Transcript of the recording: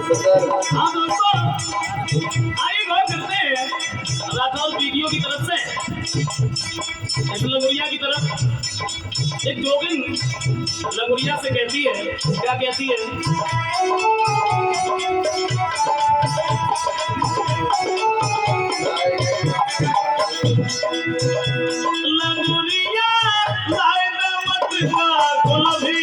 हाँ दोस्तों, आइए गौर करते हैं राठौर वीडियो की तरफ से इस लगोरिया की तरफ एक जोगिन लगोरिया से कहती है, क्या कहती है? लगोरिया लाए मत का कोलभी